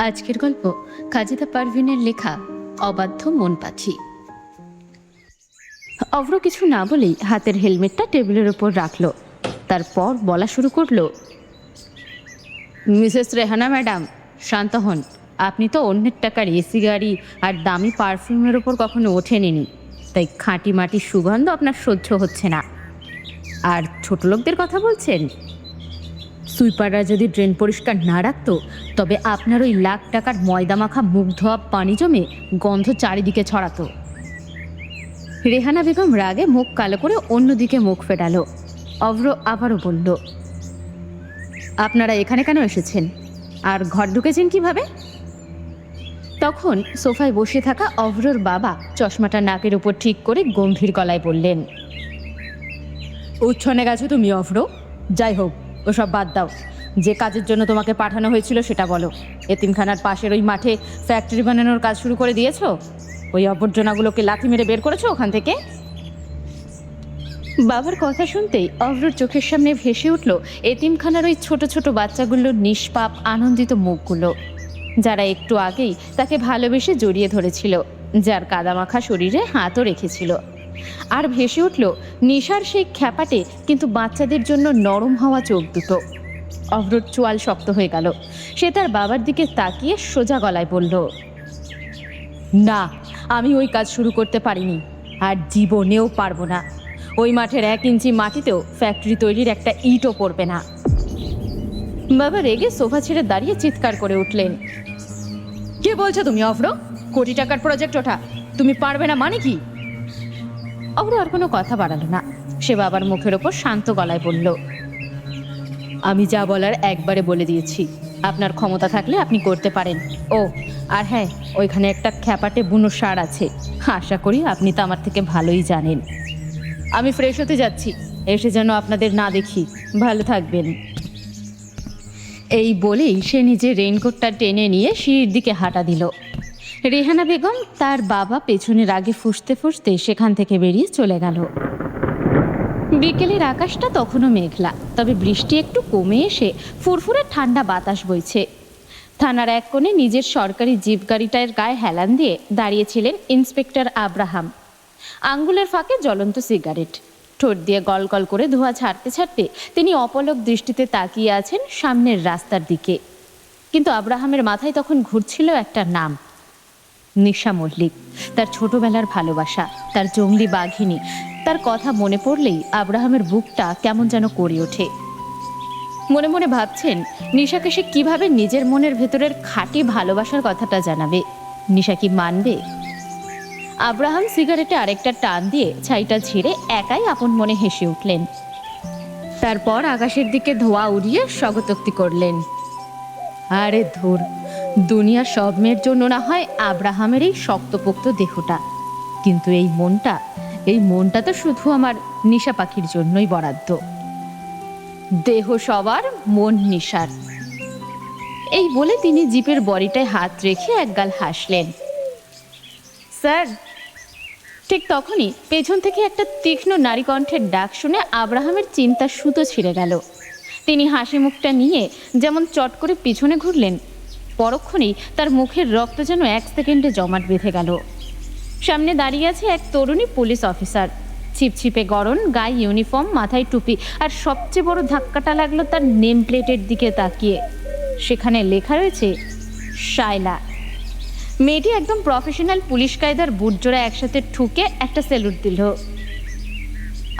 আজকের গল্প খাজিদা পারভিনের লেখা অবাধ্য মন পাখি। অভ্র কিছু না বলেই হাতের হেলমেটটা টেবিলের উপর রাখলো। তারপর বলা শুরু করলো, মিসেস রেহানা ম্যাডাম, শান্ত হন। আপনি তো অন্যের টাকার এসি গাড়ি আর দামি পারফিউমের ওপর কখনো ওঠেনি, তাই খাঁটি মাটির সুগন্ধ আপনার সহ্য হচ্ছে না। আর ছোট লোকদের কথা বলছেন? সুইপাররা যদি ড্রেন পরিষ্কার না রাখতো তবে আপনার ওই লাখ টাকার ময়দা মাখা মুখ ধোয়া পানি জমে গন্ধ চারিদিকে ছড়াতো। রেহানা বেগম রাগে মুখ কালো করে অন্যদিকে মুখ ফেরালো। অভ্র আবারও বলল, আপনারা এখানে কেন এসেছেন আর ঘর ঢুকেছেন কিভাবে? তখন সোফায় বসে থাকা অভ্রর বাবা চশমাটা নাকের উপর ঠিক করে গম্ভীর গলায় বললেন, উচ্ছনে গেছো তুমি অভ্র। যাই হোক, ওসব বাদ দাও। যে কাজের জন্য তোমাকে পাঠানো হয়েছিল সেটা বলো। এতিমখানার পাশের ওই মাঠে ফ্যাক্টরি বানানোর কাজ শুরু করে দিয়েছো? ওই আবর্জনাগুলোকে লাথি মেরে বের করেছো ওখান থেকে? বাবার কথা শুনতেই অভ্রর চোখের সামনে ভেসে উঠল এতিমখানার ওই ছোট ছোট বাচ্চাগুলোর নিষ্পাপ আনন্দিত মুখগুলো, যারা একটু আগেই তাকে ভালোবেসে জড়িয়ে ধরেছিল, যার কাদামাখা শরীরে হাতও রেখেছিল। আর ভেসে উঠল নিশার সেই খ্যাপাটে কিন্তু বাচ্চাদের জন্য নরম হওয়া চোখ দুটো। অভ্রর চোয়াল শক্ত হয়ে গেল। সে তার বাবার দিকে তাকিয়ে সোজা গলায় বলল, না, আমি ওই কাজ শুরু করতে পারিনি, আর জীবনেও পারবো না। ওই মাঠের 1 ইঞ্চি মাটিতেও ফ্যাক্টরি তৈরির একটা ইটও পড়বে না। বাবা রেগে সোফা ছেড়ে দাঁড়িয়ে চিৎকার করে উঠলেন, কে বলছো তুমি অভ্র? কোটি টাকার প্রজেক্ট ওঠা, তুমি পারবে না মানে কি? অভ্র আর কোনো কথা বাড়ালো না। সে বাবার মুখের ওপর শান্ত গলায় বলল, আমি যা বলার একবারে বলে দিয়েছি। আপনার ক্ষমতা থাকলে আপনি করতে পারেন। ও আর হ্যাঁ, ওইখানে একটা খ্যাপাটে বুনো ষাঁড় আছে। আশা করি আপনি তো আমার থেকে ভালোই জানেন। আমি ফ্রেশ হতে যাচ্ছি, এসে যেন আপনাদের না দেখি। ভালো থাকবেন। এই বলেই সে নিজের রেইনকোটটা টেনে নিয়ে সিঁড়ির দিকে হাঁটা দিল। রেহানা বেগম তার বাবা পেছনের আগে ফুঁসতে ফুঁসতে সেখান থেকে বেরিয়ে চলে গেল। বিকেলের আকাশটা তখনও মেঘলা, তবে বৃষ্টি একটু কমে এসে ফুরফুরে ঠান্ডা বাতাস বইছে। থানার এক কোণে নিজের সরকারি জিপ গাড়িটার গায়ে হেলান দিয়ে দাঁড়িয়েছিলেন ইন্সপেক্টর আব্রাহাম। আঙ্গুলের ফাঁকে জ্বলন্ত সিগারেট, ঠোঁট দিয়ে গল গল করে ধোঁয়া ছাড়তে ছাড়তে তিনি অপলক দৃষ্টিতে তাকিয়ে আছেন সামনের রাস্তার দিকে। কিন্তু আব্রাহামের মাথায় তখন ঘুরছিল একটা নাম, নিশা মল্লিক। তার ছোটবেলার ভালোবাসা, তার জঙ্গলি বাঘিনী। তার কথা মনে পড়লেই আব্রাহামের বুকটা কেমন যেন করে ওঠে। মনে মনে ভাবছেন নিশাকে সে কিভাবে নিজের মনের ভেতরের খাঁটি ভালোবাসার কথাটা জানাবে। নিশা কি মানবে? আব্রাহাম সিগারেটে আরেকটা টান দিয়ে ছাইটা ঝেড়ে একাই আপন মনে হেসে উঠলেন। তারপর আকাশের দিকে ধোঁয়া উড়িয়ে স্বগতোক্তি করলেন, আরে ধুর, দুনিয়ার সব মেয়ের জন্য না হয় আব্রাহামের এই শক্তপোক্ত দেহটা, কিন্তু এই মনটা তো শুধু আমার নিশা পাখির জন্যই বরাদ্দ। দেহ সবার, মন নিশার। এই বলে তিনি জিপের বডিটায় হাত রেখে একগাল হাসলেন। স্যার! ঠিক তখনই পেছন থেকে একটা তীক্ষ্ণ নারী কণ্ঠের ডাক শুনে আব্রাহামের চিন্তার সুতো ছিঁড়ে গেল। তিনি হাসি মুখটা নিয়ে যেমন চট করে পিছনে ঘুরলেন, পরক্ষণেই তার মুখের রক্ত যেন 1 সেকেন্ডে জমাট বেঁধে গেল। সামনে দাঁড়িয়ে আছে এক তরুণী পুলিশ অফিসার, ছিপছিপে গরম, গায়ে ইউনিফর্ম, মাথায় টুপি, আর সবচেয়ে বড় ধাক্কাটা লাগলো তার নেম প্লেটের দিকে তাকিয়ে। সেখানে লেখা রয়েছে শায়লা। মেয়েটি একদম প্রফেশনাল পুলিশ কায়দার বুটজোড়া একসাথে ঠুকে একটা স্যালুট দিল।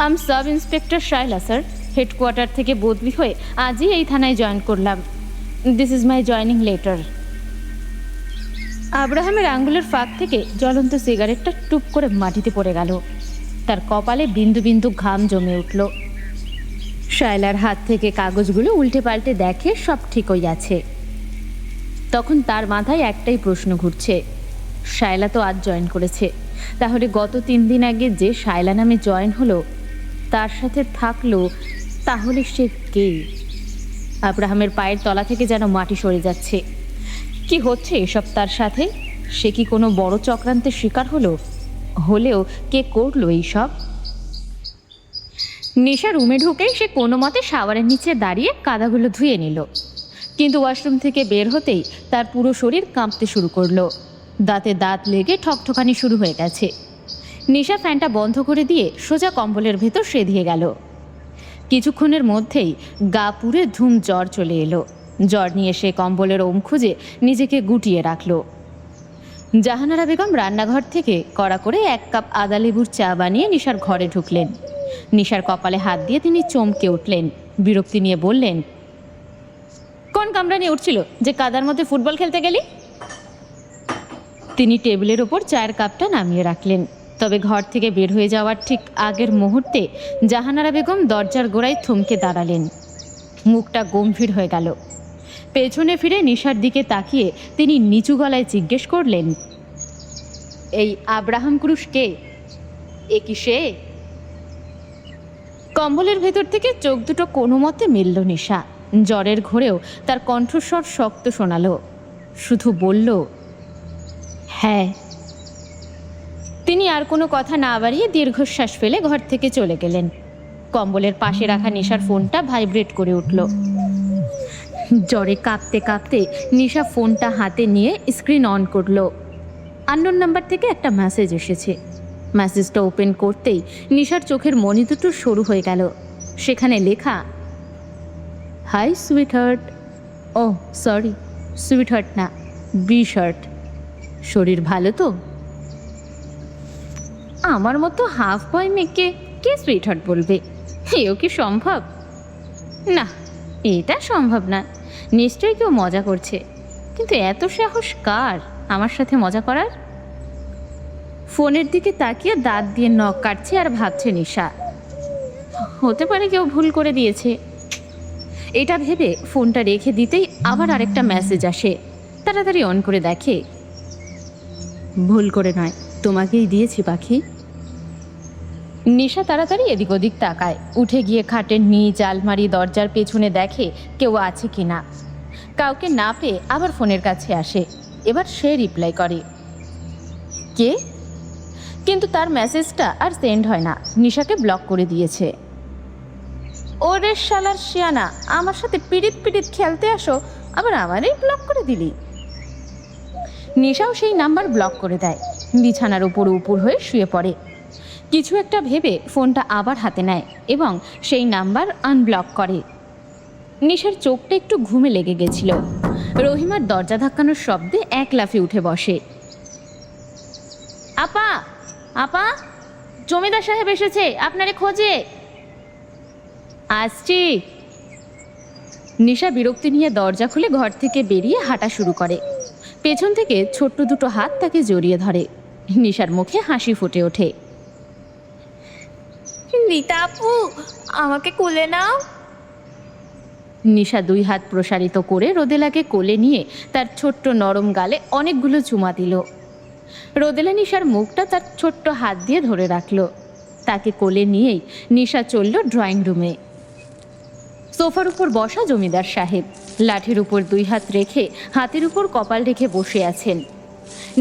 I'm sub inspector Shaila sir, headquarter থেকে বদলি হয়ে আজই এই থানায় জয়েন করলাম। This is my joining letter. আব্রাহামের আঙ্গুলের ফাঁক থেকে জ্বলন্ত সিগারেটটা টুপ করে মাটিতে পড়ে গেল। তার কপালে বিন্দু বিন্দু ঘাম জমে উঠল। শায়লার হাত থেকে কাগজগুলো উল্টে পাল্টে দেখে সব ঠিকই আছে। তখন তার মাথায় একটাই প্রশ্ন ঘুরছে, শায়লা তো আজ জয়েন করেছে, তাহলে গত 3 দিন আগে যে শায়লা নামে জয়েন হলো তার সাথে থাকলো, তাহলে সে কে? আব্রাহামের পায়ের তলা থেকে যেন মাটি সরে যাচ্ছে। কি হচ্ছে এসব তার সাথে? সে কি কোনো বড় চক্রান্তের শিকার হলেও কে করলো এইসব? নিশা রুমে ঢুকেই সে কোনো মতে শাওয়ারের নিচে দাঁড়িয়ে কাদাগুলো ধুয়ে নিল। কিন্তু ওয়াশরুম থেকে বের হতেই তার পুরো শরীর কাঁপতে শুরু করলো। দাঁতে দাঁত লেগে ঠকঠকানি শুরু হয়ে গেছে। নিশা ফ্যানটা বন্ধ করে দিয়ে সোজা কম্বলের ভেতর সেধিয়ে গেল। কিছুক্ষণের মধ্যেই গা পুড়ে ধুম জ্বর চলে এলো। জ্বর নিয়ে সে কম্বলের ওম খুঁজে নিজেকে গুটিয়ে রাখলো। জাহানারা বেগম রান্নাঘর থেকে কড়া করে 1 কাপ আদা লেবুর চা বানিয়ে নিশার ঘরে ঢুকলেন। নিশার কপালে হাত দিয়ে তিনি চমকে উঠলেন, বিরক্তি নিয়ে বললেন, কোন কামড়া নিয়ে উঠছিল যে কাদার মধ্যে ফুটবল খেলতে গেলি? তিনি টেবিলের ওপর চায়ের কাপটা নামিয়ে রাখলেন। তবে ঘর থেকে বের হয়ে যাওয়ার ঠিক আগের মুহূর্তে জাহানারা বেগম দরজার গোড়ায় থমকে দাঁড়ালেন। মুখটা গম্ভীর হয়ে গেল। পেছনে ফিরে নিশার দিকে তাকিয়ে তিনি নিচু গলায় জিজ্ঞেস করলেন, এই আব্রাহাম ক্রুশ কে? এ কি সে? কম্বলের ভেতর থেকে চোখ দুটো কোনো মতে মিলল নিশা। জ্বরের ঘোরেও তার কণ্ঠস্বর শক্ত শোনালো। শুধু বলল, হ্যাঁ। তিনি আর কোনো কথা না বাড়িয়ে দীর্ঘশ্বাস ফেলে ঘর থেকে চলে গেলেন। কম্বলের পাশে রাখা নিশার ফোনটা ভাইব্রেট করে উঠল। জ্বরে কাঁপতে কাঁপতে নিশা ফোনটা হাতে নিয়ে স্ক্রিন অন করলো। আননোন নাম্বার থেকে একটা মেসেজ এসেছে। মেসেজটা ওপেন করতেই নিশার চোখের মনি দুটো সরু হয়ে গেল। সেখানে লেখা, হাই সুইট হার্ট। ও সরি, সুইট হার্ট না, বি শার্ট। শরীর ভালো তো? আমার মতো হাফ বয় মেয়েকে কে সুইট হার্ট বলবে? এও কি সম্ভব? না, এটা সম্ভব না। নিশ্চয়ই কেউ মজা করছে, কিন্তু এত সাহস কার আমার সাথে মজা করার? ফোনের দিকে তাকিয়ে দাঁত দিয়ে নখ কাটছে আর ভাবছে নিশা, হতে পারে কেউ ভুল করে দিয়েছে। এটা ভেবে ফোনটা রেখে দিতেই আবার আরেকটা মেসেজ আসে। তাড়াতাড়ি অন করে দেখে, ভুল করে নয়, তোমাকেই দিয়েছি পাখি। নিশা তাড়াতাড়ি এদিক ওদিক তাকায়। উঠে গিয়ে খাটের নিচ, আলমারি, দরজার পেছনে দেখে কেউ আছে কিনা। কাউকে না পেয়ে আবার ফোনের কাছে আসে। এবার সে রিপ্লাই করে, কে? কিন্তু তার মেসেজটা আর সেন্ড হয় না। নিশাকে ব্লক করে দিয়েছে। ওরে শালার শিয়ানা, আমার সাথে পিড়িত পিড়িত খেলতে আসো, আবার আমারই ব্লক করে দিলি। নিশাও সেই নাম্বার ব্লক করে দেয়। বিছানার উপর উপুর হয়ে শুয়ে পড়ে। কিছু একটা ভেবে ফোনটা আবার হাতে নেয় এবং সেই নাম্বার আনব্লক করে। নিশার চোখটা একটু ঘুমে লেগে গেছিল। রহিমার দরজা ধাক্কানোর শব্দে এক লাফে উঠে বসে। আপা, আপা, জমিদার সাহেব এসেছে, আপনারে খোঁজে। আসছি। নিশা বিরক্তি নিয়ে দরজা খুলে ঘর থেকে বেরিয়ে হাঁটা শুরু করে। পেছন থেকে ছোট্ট দুটো হাত তাকে জড়িয়ে ধরে। নিশার মুখে হাসি ফুটে ওঠে। রিতা আপু, আমাকে কোলে নাও। নিশা 2 হাত প্রসারিত করে রোদেলাকে কোলে নিয়ে তার ছোট্ট নরম গালে অনেকগুলো চুমা দিল। রোদেলা নিশার মুখটা তার ছোট্ট হাত দিয়ে ধরে রাখল। তাকে কোলে নিয়েই নিশা চলল ড্রয়িং রুমে। সোফার উপর বসা জমিদার সাহেব লাঠির উপর 2 হাত রেখে হাতের উপর কপাল রেখে বসে আছেন।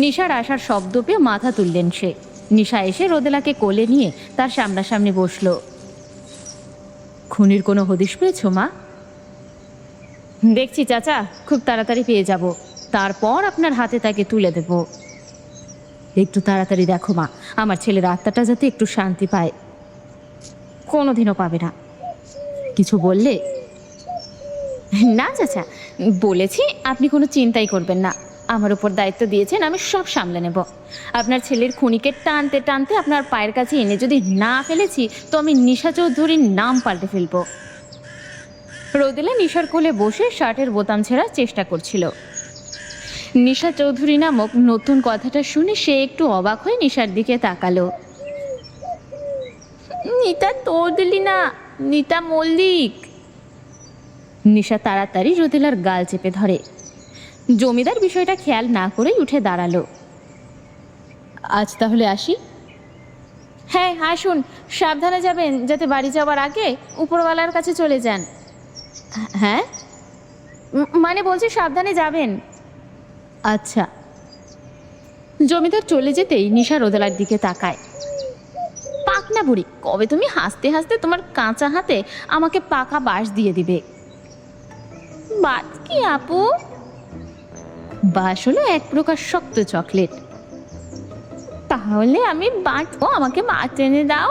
নিশার আসার শব্দ পেয়ে মাথা তুললেন সে। নিশা এসে রোদেলাকে কোলে নিয়ে তার সামনাসামনি বসল। খুনির কোনো হদিশ পেয়েছো মা? দেখছি চাচা, খুব তাড়াতাড়ি পেয়ে যাব, তারপর আপনার হাতে তাকে তুলে দেব। একটু তাড়াতাড়ি দেখো মা, আমার ছেলের আত্মাটা যাতে একটু শান্তি পায়। কোনোদিনও পাবে না। কিছু বললে? না চাচা, বলেছি আপনি কোনো চিন্তাই করবেন না। আমার উপর দায়িত্ব দিয়েছেন, আমি সব সামলে নেব। আপনার ছেলের খুনিকে টানতে টানতে আপনার পায়ের কাছে এনে যদি না ফেলেছি, তো আমি নিশা চৌধুরীর নাম পাল্টে ফেলব। রোদেলা নিশার কোলে বসে শার্টের বোতাম ছেঁড়ার চেষ্টা করছিল। নিশা চৌধুরী নামক নতুন কথাটা শুনে সে একটু অবাক হয়ে নিশার দিকে তাকালো। নিতা চৌধুরী না, নিতা মল্লিক। নিশা তাড়াতাড়ি রোদেলার গাল চেপে ধরে। জমিদার বিষয়টা খেয়াল না করেই উঠে দাঁড়ালো। আজ তাহলে আসি? হ্যাঁ আসুন, সাবধানে যাবেন, যাতে বাড়ি যাওয়ার আগে উপরওয়ালার কাছে চলে যান। হ্যাঁ মানে বলছি সাবধানে যাবেন। আচ্ছা। জমিদার চলে যেতেই নিশা রোদেলার দিকে তাকায়। পাকনা বুড়ি, কবে তুমি হাসতে হাসতে তোমার কাঁচা হাতে আমাকে পাকা বাঁশ দিয়ে দিবে? বাত কি আপু? বাস হলো এক প্রকার শক্ত চকলেট। তাহলে আমি বাঁচবো, আমাকে মাছ এনে দাও।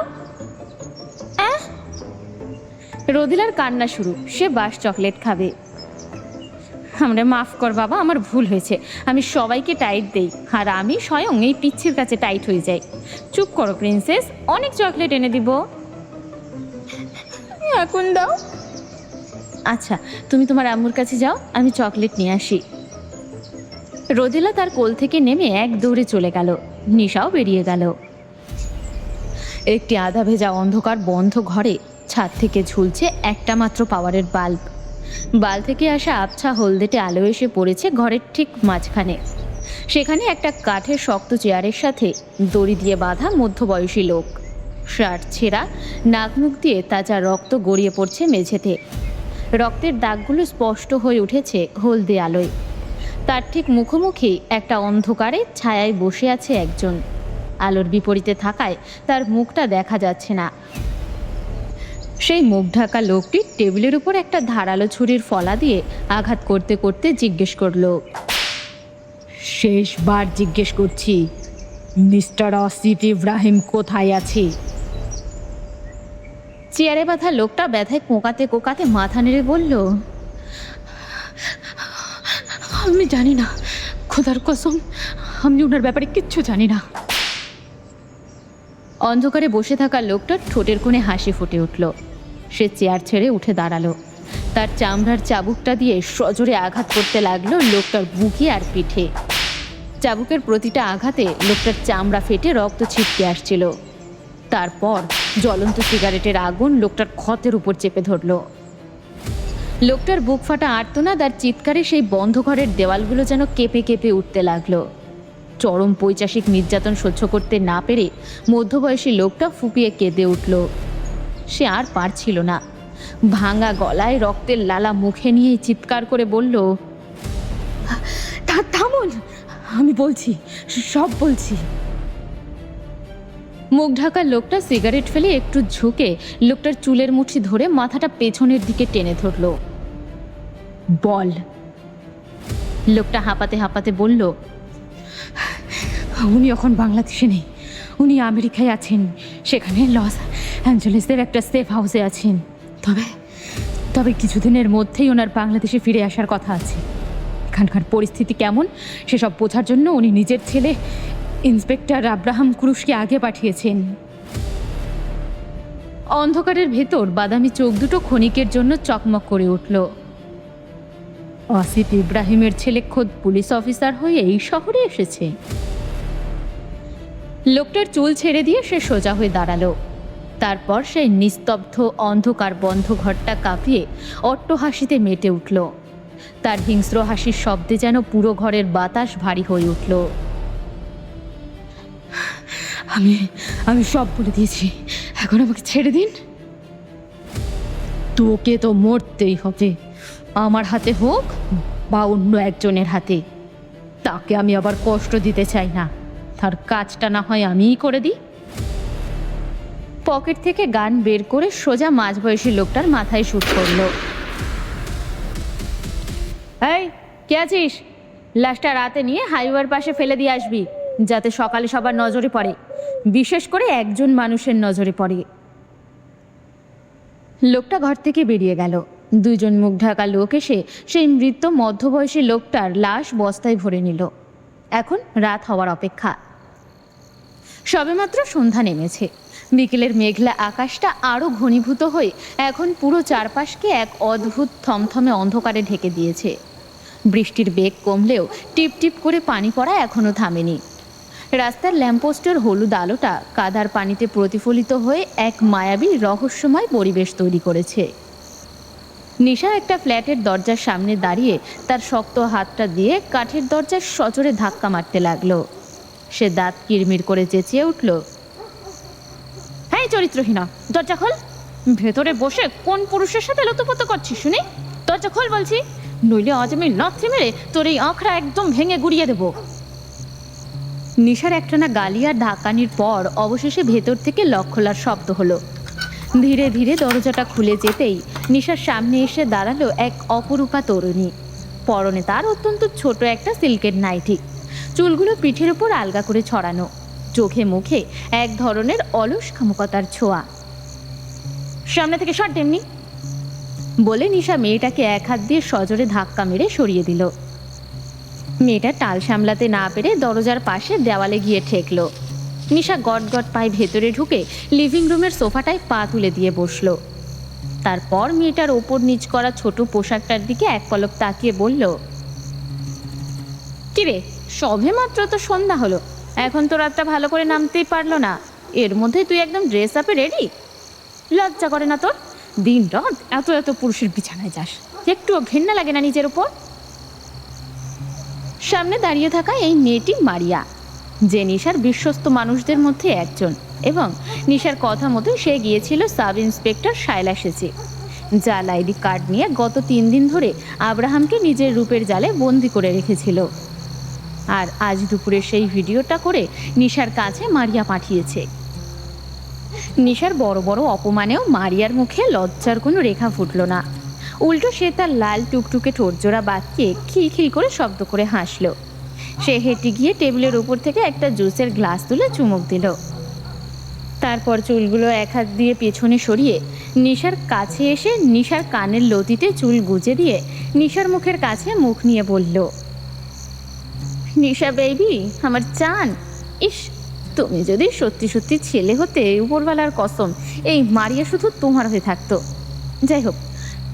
রোদিলার কান্না শুরু, সে বাস চকলেট খাবে। আমরা মাফ কর বাবা, আমার ভুল হয়েছে। আমি সবাইকে টাইট দেই আর আমি স্বয়ং এই পিচ্ছির কাছে টাইট হয়ে যাই। চুপ করো প্রিন্সেস, অনেক চকলেট এনে দিব। এখন দাও। আচ্ছা, তুমি তোমার আম্মুর কাছে যাও, আমি চকলেট নিয়ে আসি। রোদিলা তার কোল থেকে নেমে এক দৌড়ে চলে গেল। নিশাও বেরিয়ে গেল। একটি আধা ভেজা অন্ধকার বন্ধ ঘরে ছাদ থেকে ঝুলছে একটা মাত্র পাওয়ারের বাল্ব। বাল থেকে আসা আবছা হলদেটে আলো এসে পড়েছে ঘরের ঠিক মাঝখানে। সেখানে একটা কাঠের শক্ত চেয়ারের সাথে দড়ি দিয়ে বাঁধা মধ্যবয়সী লোক। শার্ট ছেঁড়া, নাক মুখ দিয়ে তাজা রক্ত গড়িয়ে পড়ছে মেঝেতে। রক্তের দাগগুলো স্পষ্ট হয়ে উঠেছে হলদে আলোয়। তার ঠিক মুখোমুখি একটা অন্ধকারে ছায়ায় বসে আছে একজন। আলোর বিপরীতে থাকায় তার মুখটা দেখা যাচ্ছে না। সেই মুখ ঢাকা লোকটি টেবিলের উপর একটা ধারালো ছুরির ফলা দিয়ে আঘাত করতে করতে জিজ্ঞেস করল, শেষবার জিজ্ঞেস করছি, মিস্টার আসিফ ইব্রাহিম কোথায় আছে? চেয়ারে বাঁধা লোকটা ব্যথায় কোঁকাতে কোঁকাতে মাথা নেড়ে বলল, আমি জানি না, খোদার কসম, আমি ওনার ব্যাপারে কিচ্ছু জানি না। অন্ধকারে বসে থাকা লোকটার ঠোঁটের কোণে হাসি ফুটে উঠল। সে চেয়ার ছেড়ে উঠে দাঁড়ালো। তার চামড়ার চাবুকটা দিয়ে সজোরে আঘাত করতে লাগলো লোকটার বুকে আর পিঠে। চাবুকের প্রতিটা আঘাতে লোকটার চামড়া ফেটে রক্ত ছিটকে আসছিল। তারপর জ্বলন্ত সিগারেটের আগুন লোকটার ক্ষতের উপর চেপে ধরল। লোকটার বুক ফাটা আর্তনাদ আর চিৎকারে সেই বন্ধ ঘরের দেওয়ালগুলো যেন কেঁপে কেঁপে উঠতে লাগলো। চরম পৈশাসিক নির্যাতন সহ্য করতে না পেরে মধ্যবয়সী লোকটা ফুপিয়ে কেঁদে উঠল। সে আর পারছিল না। ভাঙা গলায় রক্তের লালা মুখে নিয়ে চিৎকার করে বলল, থামুন, আমি বলছি, সব বলছি। মুখ ঢাকা লোকটা সিগারেট ফেলে একটু ঝুঁকে লোকটার চুলের মুঠি ধরে মাথাটা পেছনের দিকে টেনে ধরল। বল। লোকটা হাঁপাতে হাঁপাতে বলল, উনি এখন বাংলাদেশে নেই, উনি আমেরিকায় আছেন। সেখানে লস অ্যাঞ্জেলেসের একটা সেফ হাউসে আছেন। তবে কিছুদিনের মধ্যেই ওনার বাংলাদেশে ফিরে আসার কথা আছে। এখানকার পরিস্থিতি কেমন সেসব বোঝার জন্য উনি নিজের ছেলে ইন্সপেক্টর আব্রাহাম ক্রুশকে আগে পাঠিয়েছেন। অন্ধকারের ভেতর বাদামি চোখ দুটো ক্ষণিকের জন্য চকমক করে উঠল। আসিফ ইব্রাহিমের ছেলে খোদ পুলিশ অফিসার হয়ে এই শহরে এসেছে। লোকটার চুল ছেড়ে দিয়ে সে সোজা হয়ে দাঁড়ালো। তারপর সেই নিস্তব্ধ অন্ধকার বন্ধ ঘরটা কাঁপিয়ে অট্টহাসিতে মেতে উঠল। তার হিংস্র হাসির শব্দে যেন পুরো ঘরের বাতাস ভারী হয়ে উঠল। আমি সব বলে দিয়েছি, এখন আমাকে ছেড়ে দিন। তোকে তো মরতেই হবে, আমার হাতে হোক বা অন্য একজনের হাতে। তাকে আমি আবার কষ্ট দিতে চাই না, তার কাজটা না হয় আমিই করে দিই। পকেট থেকে গান বের করে সোজা মাঝবয়সী লোকটার মাথায় শুট করল। এই, কে আছিস? লাশটা রাতে নিয়ে হাইওয়ের পাশে ফেলে দিয়ে আসবি, যাতে সকালে সবার নজরে পড়ে, বিশেষ করে একজন মানুষের নজরে পড়ে। লোকটা ঘর থেকে বেরিয়ে গেল। দুইজন মুখ ঢাকা লোক এসে সেই মৃত মধ্যবয়সী লোকটার লাশ বস্তায় ভরে নিল। এখন রাত হওয়ার অপেক্ষা। সবেমাত্র সন্ধ্যা নেমেছে। বিকেলের মেঘলা আকাশটা আরও ঘনীভূত হয়ে এখন পুরো চারপাশকে এক অদ্ভুত থমথমে অন্ধকারে ঢেকে দিয়েছে। বৃষ্টির বেগ কমলেও টিপ টিপ করে পানি পড়া এখনও থামেনি। রাস্তার ল্যাম্পপোস্টের হলুদ আলোটা কাদার পানিতে প্রতিফলিত হয়ে এক মায়াবী রহস্যময় পরিবেশ তৈরি করেছে। নিশা একটা ফ্ল্যাটের দরজার সামনে দাঁড়িয়ে তার শক্ত হাতটা দিয়ে কাঠের দরজার সজোরে ধাক্কা মারতে লাগলো। সে দাঁত কিরমির করে চেঁচিয়ে উঠল, হ্যাঁ চরিত্রহীনা, দরজা খোল। ভেতরে বসে কোন পুরুষের সাথে লুতুপুতু করছিস শুনি? দরজা খোল বলছি, নইলে আজ আমি লাথি মেরে তোর এই আঁখড়া একদম ভেঙে গুড়িয়ে দেব। নিশার একটানা গালি আর ধাক্কানির পর অবশেষে ভেতর থেকে লক খোলার শব্দ হলো। ধীরে ধীরে দরজাটা খুলে যেতেই নিশার সামনে এসে দাঁড়ালো এক অপরূপা তরুণী। পরনে তার অত্যন্ত ছোট একটা সিল্কের নাইটি, চুলগুলো পিঠের উপর আলগা করে ছড়ানো, চোখে মুখে এক ধরনের অলস খামুকতার ছোঁয়া। সামনে থেকে সর তেমনি বলে নিশা মেয়েটাকে এক হাত দিয়ে সজোরে ধাক্কা মেরে সরিয়ে দিল। মেয়েটা টাল সামলাতে না পেরে দরজার পাশে দেওয়ালে গিয়ে ঠেকল। নিশা গট গট পায়ে ভেতরে ঢুকে লিভিং রুমের সোফাটায় পা তুলে দিয়ে বসল। তারপর মেয়েটার ওপর নিচ করা ছোট পোশাকটার দিকে এক পলক তাকিয়ে বলল, কিরে, সবে মাত্র তো সন্ধ্যা হলো, এখন তো রাতটা ভালো করে নামতেই পারলো না, এর মধ্যে তুই একদম ড্রেস আপে রেডি? লজ্জা করে না তোর? দিন রাত এত এত পুরুষের বিছানায় যাস, একটুও ঘেন্না লাগে না নিজের উপর? সামনে দাঁড়িয়ে থাকা এই মেয়েটি মারিয়া, যে নিশার বিশ্বস্ত মানুষদের মধ্যে একজন, এবং নিশার কথা মতো সে গিয়েছিল সাব ইন্সপেক্টর শায়লা সেচে, জাল আইডি কার্ড নিয়ে গত 3 দিন ধরে আব্রাহামকে নিজের রূপের জালে বন্দি করে রেখেছিল। আর আজ দুপুরে সেই ভিডিওটা করে নিশার কাছে মারিয়া পাঠিয়েছে। নিশার বড় বড় অপমানেও মারিয়ার মুখে লজ্জার কোনো রেখা ফুটল না, উল্টো সে তার লাল টুকটুকে ঠোঁটজোড়া বাঁকিয়ে খিলখিল করে শব্দ করে হাসল। সে হেঁটে গিয়ে টেবিলের উপর থেকে একটা জুসের গ্লাস তুলে চুমুক দিল। তারপর চুলগুলো এক হাত দিয়ে পেছনে সরিয়ে নিশার কাছে এসে নিশার কানের লতিতে চুল গুজে দিয়ে নিশার মুখের কাছে মুখ নিয়ে বলল, নিশা বেবি, আমার জান, ইস, তুমি যদি সত্যি সত্যি ছেলে হতে, উপরওয়ালার কসম এই মারিয়া শুধু তোমার হয়ে থাকতো। যাই হোক,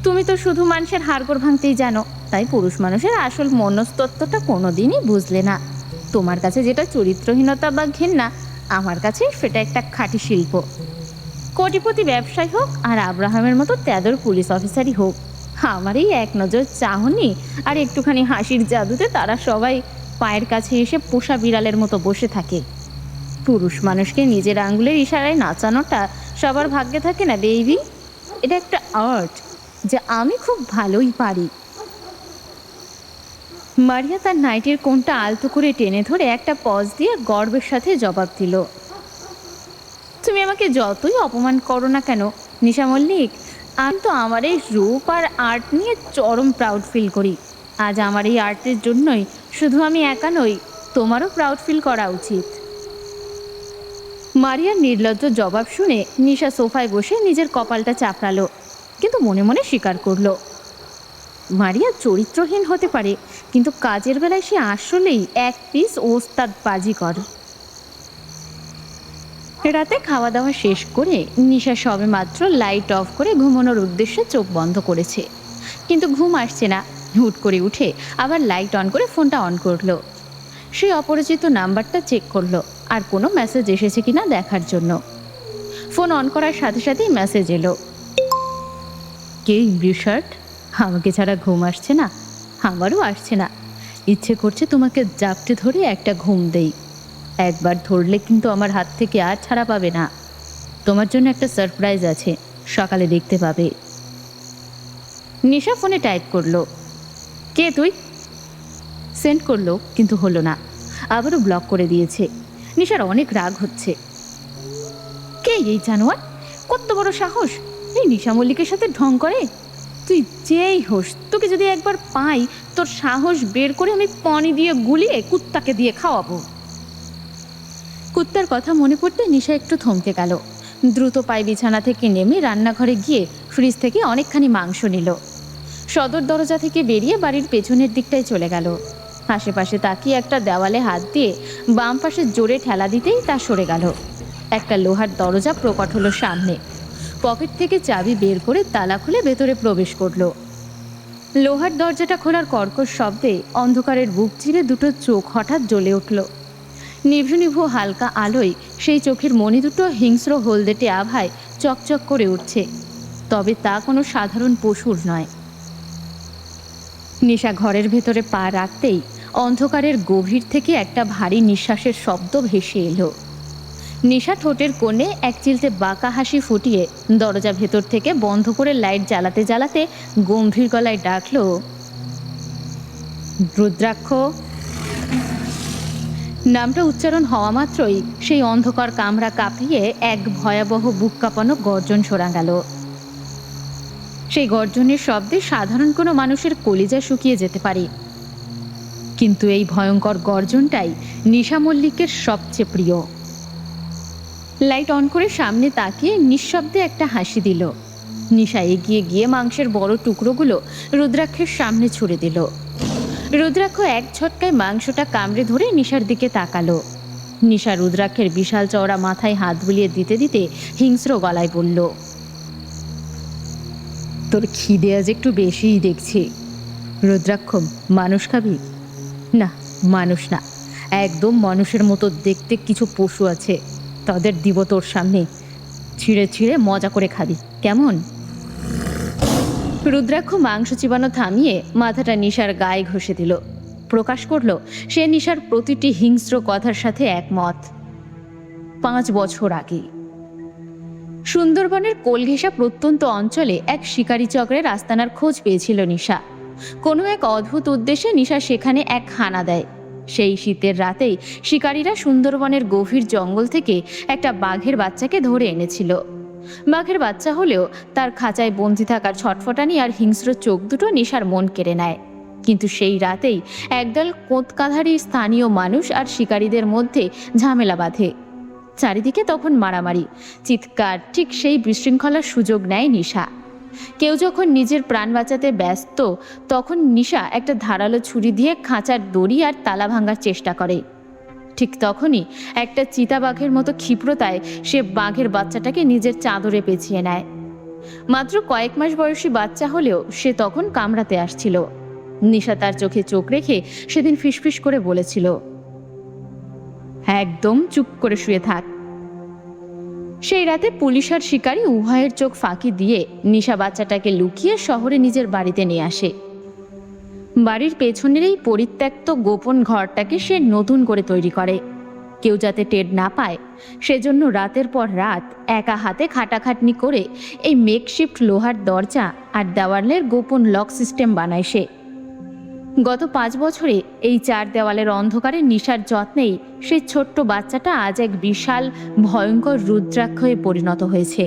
তুমি তো শুধু মানুষের হাড়গোড় ভাঙতেই জানো, তাই পুরুষ মানুষের আসল মনস্তত্ত্বটা কোনোদিনই বুঝলে না। তোমার কাছে যেটা চরিত্রহীনতা বা ঘেন্না, আমার কাছে সেটা একটা খাঁটি শিল্প। কোটিপতি ব্যবসায়ী হোক আর আব্রাহামের মতো তেদর পুলিশ অফিসারই হোক, আমার এই এক নজর চাহনি আর একটুখানি হাসির জাদুতে তারা সবাই পায়ের কাছে এসে পোষা বিড়ালের মতো বসে থাকে। পুরুষ মানুষকে নিজের আঙ্গুলের ইশারায় নাচানোটা সবার ভাগ্যে থাকে না বেবি, এটা একটা আর্ট যা আমি খুব ভালোই পারি। মারিয়া তার নাইটির কোণটা আলতো করে টেনে ধরে একটা পজ দিয়ে গর্বের সাথে জবাব দিল, তুমি আমাকে যতই অপমান করো না কেন নিশা মল্লিক, আমি তো আমার এই রূপ আর আর্ট নিয়ে চরম প্রাউড ফিল করি। আজ আমার এই আর্টের জন্যই শুধু আমি একা নই, তোমারও প্রাউড ফিল করা উচিত। মারিয়ার নির্লজ্জ জবাব শুনে নিশা সোফায় বসে নিজের কপালটা চাপড়ালো, কিন্তু মনে মনে স্বীকার করলো, মারিয়া চরিত্রহীন হতে পারে, কিন্তু কাজের বেলায় সে আসলেই এক পিস ওস্তাদ বাজিকর। রাতে খাওয়া দাওয়া শেষ করে নিশা সবে মাত্র লাইট অফ করে ঘুমানোর উদ্দেশ্যে চোখ বন্ধ করেছে, কিন্তু ঘুম আসছে না। হুট করে উঠে আবার লাইট অন করে ফোনটা অন করলো। সে অপরিচিত নাম্বারটা চেক করলো আর কোনো মেসেজ এসেছে কিনা দেখার জন্য। ফোন অন করার সাথে সাথেই মেসেজ এলো, কে ব্লু শার্ট, আমাকে ছাড়া ঘুম আসছে না? আমারও আসছে না, ইচ্ছে করছে তোমাকে জাপটে ধরে একটা ঘুম দেই। একবার ধরলে কিন্তু আমার হাত থেকে আর ছাড়া পাবে না। তোমার জন্য একটা সারপ্রাইজ আছে, সকালে দেখতে পাবে। নিশা ফোনে টাইপ করলো, কে তুই? সেন্ড করলো, কিন্তু হলো না, আবারও ব্লক করে দিয়েছে। নিশার অনেক রাগ হচ্ছে। কে এই জানোয়ার, কত বড় সাহস এই নিশা মল্লিকের সাথে ঢং করে? তুই যেই হোস, তোকে যদি একবার পাই, তোর সাহস বের করে আমি পানি দিয়ে গুলিয়ে কুত্তাকে দিয়ে খাওয়াবো। কুত্তার কথা মনে পড়তে নিশা একটু থমকে গেল। দ্রুত পায়ে বিছানা থেকে নেমে রান্নাঘরে গিয়ে ফ্রিজ থেকে অনেকখানি মাংস নিল। সদর দরজা থেকে বেরিয়ে বাড়ির পেছনের দিকটায় চলে গেল। আশেপাশে তাকিয়ে একটা দেওয়ালে হাত দিয়ে বাম পাশে জোরে ঠেলা দিতেই তা সরে গেল। একটা লোহার দরজা প্রকট হলো সামনে। পকেট থেকে চাবি বের করে তালা খুলে ভেতরে প্রবেশ করলো। লোহার দরজাটা খোলার কর্কশ শব্দে অন্ধকারের বুক চিরে দুটো চোখ হঠাৎ জ্বলে উঠল। নিভু নিভু হালকা আলোয় সেই চোখের মণি দুটো হিংস্র হলদেটে আভায় চকচক করে উঠছে, তবে তা কোনো সাধারণ পশুর নয়। নিশা ঘরের ভেতরে পা রাখতেই অন্ধকারের গভীর থেকে একটা ভারী নিঃশ্বাসের শব্দ ভেসে এলো। নিশা ঠোঁটের কোণে এক চিলতে বাঁকা হাসি ফুটিয়ে দরজা ভেতর থেকে বন্ধ করে লাইট জ্বালাতে জ্বালাতে গম্ভীর গলায় ডাকলো, রুদ্রাক্ষ। নামটা উচ্চারণ হওয়া মাত্রই সেই অন্ধকার কামরা কাঁপিয়ে এক ভয়াবহ বুক কাঁপানো গর্জন শোনা গেল। সেই গর্জনের শব্দে সাধারণ কোনো মানুষের কলিজা শুকিয়ে যেতে পারে, কিন্তু এই ভয়ঙ্কর গর্জনটাই নিশা মল্লিকের সবচেয়ে প্রিয়। লাইট অন করে সামনে তাকিয়ে নিঃশব্দে একটা হাসি দিল। নিশা এগিয়ে গিয়ে মাংসের বড় টুকরোগুলো রুদ্রাক্ষের সামনে ছুড়ে দিল। রুদ্রাক্ষ এক ঝটকায় মাংসটা কামড়ে ধরে নিশার দিকে তাকালো। নিশা রুদ্রাক্ষের বিশাল চওড়া মাথায় হাত বুলিয়ে দিতে দিতে হিংস্র গলায় বলল, তোর খিদে আজ একটু বেশিই দেখছি। রুদ্রাক্ষ, মানুষ খাবি? না, মানুষ না, একদম মানুষের মতো দেখতে কিছু পশু আছে, তাদের দিব তোর সামনে, ছিঁড়ে ছিঁড়ে মজা করে খাবি, কেমন? রুদ্রাক্ষ মাংস চিবানো থামিয়ে মাথাটা নিশার গায়ে ঘষে দিল, প্রকাশ করলো সে নিশার প্রতিটি হিংস্র কথার সাথে একমত। 5 বছর আগে সুন্দরবনের কোলঘেঁষা প্রত্যন্ত অঞ্চলে এক শিকারী চক্রের আস্তানার খোঁজ পেয়েছিল নিশা। কোনো এক অদ্ভুত উদ্দেশ্যে নিশা সেখানে এক হানা দেয়। সেই শীতের রাতেই শিকারীরা সুন্দরবনের গভীর জঙ্গল থেকে একটা বাঘের বাচ্চাকে ধরে এনেছিল। বাঘের বাচ্চা হলেও তার খাঁচায় বন্দি থাকার ছটফটানি আর হিংস্র চোখ দুটো নিশার মন কেড়ে নেয়। কিন্তু সেই রাতেই একদল কোঁতকাধারী স্থানীয় মানুষ আর শিকারীদের মধ্যে ঝামেলা বাঁধে। চারিদিকে তখন মারামারি, চিৎকার, ঠিক সেই বিশৃঙ্খলার সুযোগ নেয় নিশা। কেউ যখন নিজের প্রাণ বাঁচাতে ব্যস্ত, তখন নিশা একটা ধারালো ছুরি দিয়ে খাঁচার দড়ি আর তালা ভাঙার চেষ্টা করে। ঠিক তখনই একটা চিতাবাঘের মতো ক্ষিপ্রতায় সে বাঘের বাচ্চাটাকে নিজের চাদরে পেঁচিয়ে নেয়। মাত্র কয়েক মাস বয়সী বাচ্চা হলেও সে তখন কামড়াতে আসছিল। নিশা তার চোখে চোখ রেখে সেদিন ফিসফিস করে বলেছিল, একদম চুপ করে শুয়ে থাক। সেই রাতে পুলিশ আর শিকারী উভয়ের চোখ ফাঁকি দিয়ে নিশা বাচ্চাটাকে লুকিয়ে শহরে নিজের বাড়িতে নিয়ে আসে। বাড়ির পেছনের এই পরিত্যক্ত গোপন ঘরটাকে সে নতুন করে তৈরি করে, কেউ যাতে টের না পায় সেজন্য রাতের পর রাত একা হাতে খাটাখাটনি করে এই মেকশিফট লোহার দরজা আর দেওয়ালের গোপন লক সিস্টেম বানায় সে। গত 5 বছরে এই 4 দেওয়ালের অন্ধকারে নিশার যত্নেই সেই ছোট্ট বাচ্চাটা আজ এক বিশাল ভয়ঙ্কর রুদ্রাক্ষ হয়ে পরিণত হয়েছে।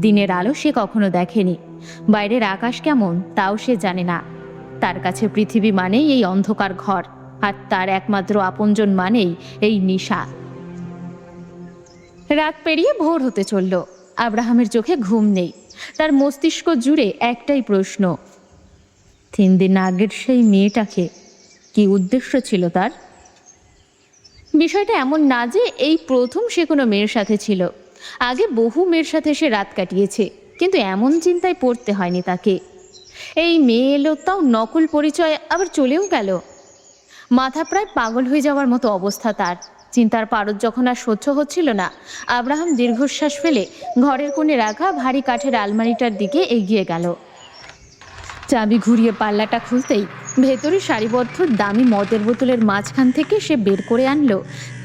দিনের আলো সে কখনো দেখেনি, বাইরের আকাশ কেমন তাও সে জানে না। তার কাছে পৃথিবী মানেই এই অন্ধকার ঘর, আর তার একমাত্র আপনজন মানেই এই নিশা। রাত পেরিয়ে ভোর হতে চলল। আব্রাহামের চোখে ঘুম নেই, তার মস্তিষ্ক জুড়ে একটাই প্রশ্ন, 3 দিন আগের সেই মেয়েটাকে কি উদ্দেশ্য ছিল তার? বিষয়টা এমন না যে এই প্রথম সে কোনো মেয়ের সাথে ছিল, আগে বহু মেয়ের সাথে সে রাত কাটিয়েছে, কিন্তু এমন চিন্তায় পড়তে হয়নি তাকে। এই মেয়ে এলো, তাও নকল পরিচয়, আবার চলেও গেল। মাথা প্রায় পাগল হয়ে যাওয়ার মতো অবস্থা তার। চিন্তার পারদ যখন আর সহ্য হচ্ছিল না, আব্রাহাম দীর্ঘশ্বাস ফেলে ঘরের কোণে রাখা ভারী কাঠের আলমারিটার দিকে এগিয়ে গেল। চাবি ঘুরিয়ে পাল্লাটা খুলতেই ভেতরে সারিবদ্ধ দামি মদের বোতলের মাঝখান থেকে সে বের করে আনলো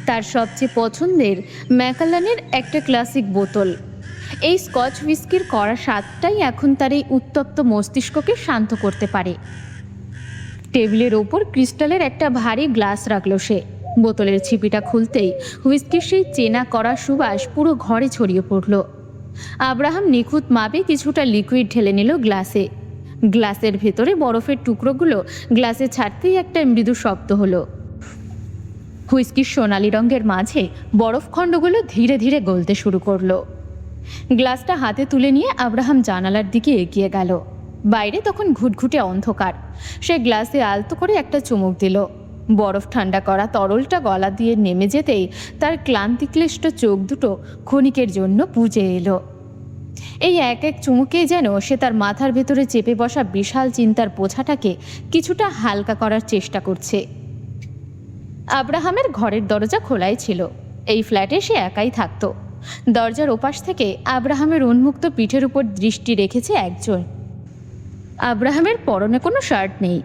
তার সবচেয়ে পছন্দের ম্যাকালানের একটা ক্লাসিক বোতল। এই স্কচ হুইস্কির কড়া স্বাদটাই এখন তার এই উত্তপ্ত মস্তিষ্ককে শান্ত করতে পারে। টেবিলের ওপর ক্রিস্টালের একটা ভারী গ্লাস রাখলো সে। বোতলের ছিপিটা খুলতেই হুইস্কির সেই চেনা করা সুবাস পুরো ঘরে ছড়িয়ে পড়ল। আব্রাহাম নিখুঁত মাপে কিছুটা লিকুইড ঢেলে নিল গ্লাসে। গ্লাসের ভেতরে বরফের টুকরোগুলো গ্লাসে ছাড়তেই একটা মৃদু শব্দ হলো। হুইস্কির সোনালি রঙের মাঝে বরফ খণ্ডগুলো ধীরে ধীরে গলতে শুরু করলো। গ্লাসটা হাতে তুলে নিয়ে আব্রাহাম জানালার দিকে এগিয়ে গেল। বাইরে তখন ঘুটঘুটে অন্ধকার। সে গ্লাসে আলতো করে একটা চুমুক দিল। বরফ ঠান্ডা করা তরলটা গলা দিয়ে নেমে যেতেই তার ক্লান্তিক্লিষ্ট চোখ দুটো ক্ষণিকের জন্য বুজে এলো। এই এক এক চুমুকেই যেন সে তার মাথার ভেতরে চেপে বসা বিশাল চিন্তার বোঝাটাকে কিছুটা হালকা করার চেষ্টা করছে। আব্রাহামের ঘরের দরজা খোলাই ছিল। এই ফ্ল্যাটে সে একাই থাকত। দরজার ওপাশ থেকে আব্রাহামের উন্মুক্ত পিঠের উপর দৃষ্টি রেখেছে একজন। আব্রাহামের পরনে কোনো শার্ট নেই,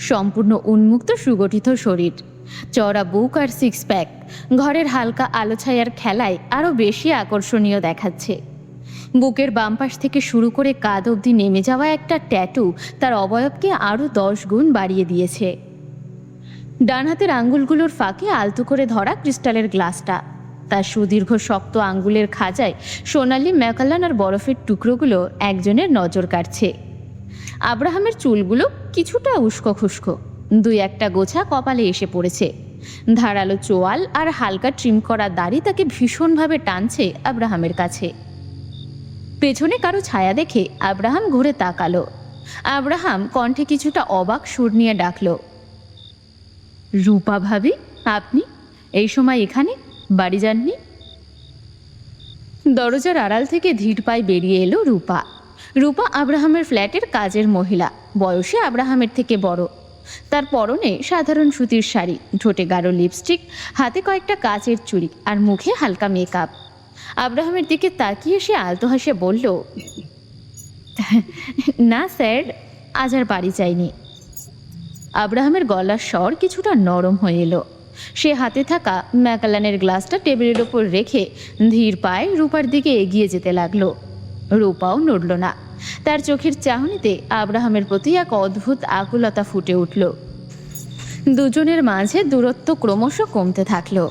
সম্পূর্ণ উন্মুক্ত সুগঠিত শরীর, চওড়া বুক আর 6 প্যাক ঘরের হালকা আলো ছায়ার খেলায় আরও বেশি আকর্ষণীয় দেখাচ্ছে। বুকের বাম পাশ থেকে শুরু করে কাঁধ অবধি নেমে যাওয়া একটা ট্যাটু তার অবয়বকে আরও 10 গুণ বাড়িয়ে দিয়েছে। ডান হাতের আঙ্গুলগুলোর ফাঁকে আলতো করে ধরা ক্রিস্টালের গ্লাসটা, তার সুদীর্ঘ শক্ত আঙ্গুলের খাঁজায় সোনালি ম্যাকালান আর বরফের টুকরোগুলো একজনের নজর কাটছে। আব্রাহামের চুলগুলো কিছুটা উস্কো খুস্কো, দুই একটা গোছা কপালে এসে পড়েছে। ধারালো চোয়াল আর হালকা ট্রিম করা দাড়ি তাকে ভীষণভাবে টানছে আব্রাহামের কাছে। পেছনে কারো ছায়া দেখে আব্রাহাম ঘুরে তাকালো। আব্রাহাম কণ্ঠে কিছুটা অবাক সুর নিয়ে ডাকলো, রূপা ভাবি, আপনি এই সময় এখানে? বাড়ি যাননি? দরজার আড়াল থেকে ধীর পায়ে বেরিয়ে এলো রূপা। রূপা আব্রাহামের ফ্ল্যাটের কাজের মহিলা, বয়সে আব্রাহামের থেকে বড়। তার পরনে সাধারণ সুতির শাড়ি, ঠোঁটে গাঢ় লিপস্টিক, হাতে কয়েকটা কাচের চুড়ি আর মুখে হালকা মেকআপ। আব্রাহামের দিকে তাকিয়ে সে আলতো হাসে বলল, না স্যার, আজ আর বাড়ি যাইনি। আব্রাহামের গলার স্বর কিছুটা নরম হয়ে এলো। সে হাতে থাকা ম্যাকালানের গ্লাসটা টেবিলের ওপর রেখে ধীর পায়ে রূপার দিকে এগিয়ে যেতে লাগলো। রূপাও নড়ল না। তার চোখের চাহনিতে আব্রাহামের প্রতি এক অদ্ভুত আকুলতা ফুটে উঠল। দুজনের মাঝে দূরত্ব ক্রমশ কমতে থাকলো।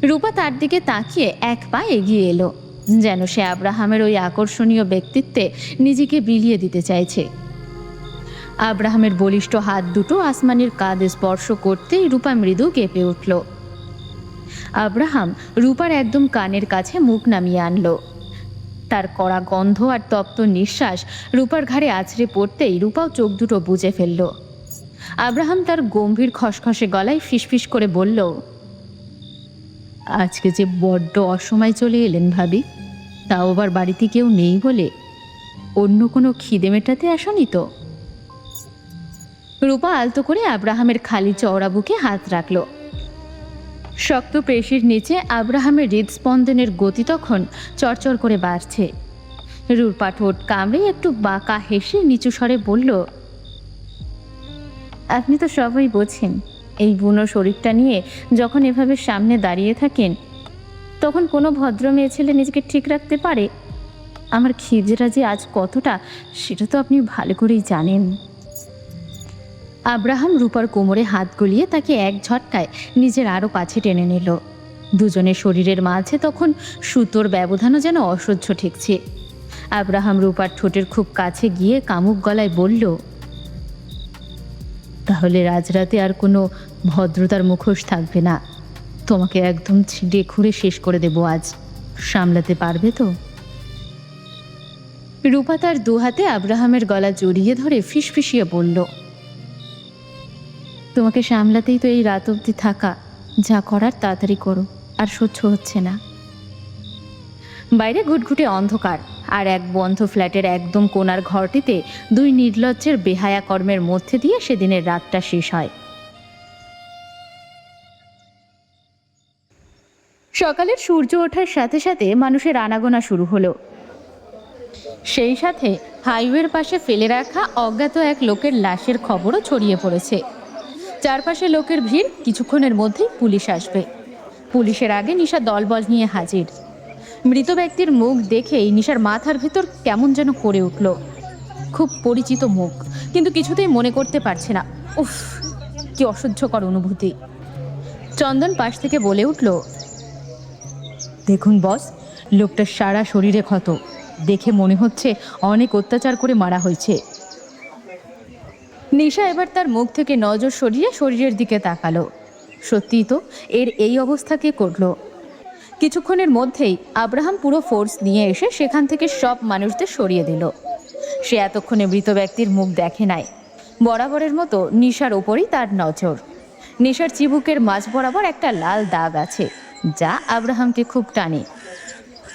রূপা তার দিকে তাকিয়ে এক পা এগিয়ে এলো, যেন সে আব্রাহামের ওই আকর্ষণীয় ব্যক্তিত্বে নিজেকে বিলিয়ে দিতে চাইছে। আব্রাহামের বলিষ্ঠ হাত দুটো আসমানের কাঁধে স্পর্শ করতেই রূপা মৃদু কেঁপে উঠল। আব্রাহাম রূপার একদম কানের কাছে মুখ নামিয়ে আনলো। তার কড়া গন্ধ আর তপ্ত নিঃশ্বাস রূপার ঘাড়ে আছড়ে পড়তেই রূপাও চোখ দুটো বুজে ফেলল। আব্রাহাম তার গম্ভীর খসখসে গলায় ফিসফিস করে বলল, আজকে যে বড্ড অসময় চলে এলেন ভাবি, তাও আবার বাড়িতে কেউ নেই বলে। অন্য কোনো খিদে মেটাতে আসনি তো? রূপা আলতো করে আব্রাহামের খালি চওড়া বুকে হাত রাখল। শক্ত পেশির নিচে আব্রাহামের হৃদস্পন্দনের গতি তখন চরচর করে বাড়ছে। রূপা ঠোঁট কামড়ে একটু বাঁকা হেসে নিচু স্বরে বলল, আপনি তো সবাই বোঝেন, এই বুনো শরীরটা নিয়ে যখন এভাবে সামনে দাঁড়িয়ে থাকেন, তখন কোনো ভদ্র মেয়ে ছেলে নিজেকে ঠিক রাখতে পারে? আমার খিদেটা যে আজ কতটা, সেটা তো আপনি ভালো করেই জানেন। আব্রাহাম রূপার কোমরে হাত গলিয়ে তাকে এক ঝটকায় নিজের আরও কাছে টেনে নিল। দুজনের শরীরের মাঝে তখন সুতোর ব্যবধানও যেন অসহ্য ঠেকছে। আব্রাহাম রূপার ঠোঁটের খুব কাছে গিয়ে কামুক গলায় বলল, তাহলে রাজরাতে আর কোনো ভদ্রতার মুখোশ থাকবে না। তোমাকে একদম ছিঁড়ে খুঁড়ে শেষ করে দেব আজ। সামলাতে পারবে তো? রূপা তার দুহাতে আব্রাহামের গলা জড়িয়ে ধরে ফিসফিসিয়ে বলল, তোমাকে সামলাতেই তো এই রাত অবধি থাকা। যা করার তাড়াতাড়ি করো, আর সহ্য হচ্ছে না। বাইরে ঘুটঘুটে অন্ধকার, আর এক বন্ধ ফ্ল্যাটের একদম কোণার ঘরটিতে দুই নির্লজ্জের বেহায়া কর্মের মধ্যে দিয়ে সেদিনের রাতটা শেষ হয়। সকালের সূর্য ওঠার সাথে সাথে মানুষের আনাগোনা শুরু হলো। সেই সাথে হাইওয়ের পাশে ফেলে রাখা অজ্ঞাত এক লোকের লাশের খবরও ছড়িয়ে পড়েছে। চারপাশে লোকের ভিড়, কিছুক্ষণের মধ্যেই পুলিশ আসবে। পুলিশের আগে নিশা দলবল নিয়ে হাজির। মৃত ব্যক্তির মুখ দেখেই নিশার মাথার ভেতর কেমন যেন করে উঠল। খুব পরিচিত মুখ, কিন্তু কিছুতেই মনে করতে পারছে না। উফ, কি অসহ্যকর অনুভূতি। চন্দন পাশ থেকে বলে উঠল, দেখুন বস, লোকটার সারা শরীরে ক্ষত, দেখে মনে হচ্ছে অনেক অত্যাচার করে মারা হয়েছে। নিশা এবার তার মুখ থেকে নজর সরিয়ে শরীরের দিকে তাকালো। সত্যিই তো, এর এই অবস্থা কে করলো? কিছুক্ষণের মধ্যেই আব্রাহাম পুরো ফোর্স নিয়ে এসে সেখান থেকে সব মানুষদের সরিয়ে দিল। সে এতক্ষণে মৃত ব্যক্তির মুখ দেখে নাই। বরাবরের মতো নিশার ওপরই তার নজর। নিশার চিবুকের মাঝ বরাবর একটা লাল দাগ আছে, যা আব্রাহামকে খুব টানে।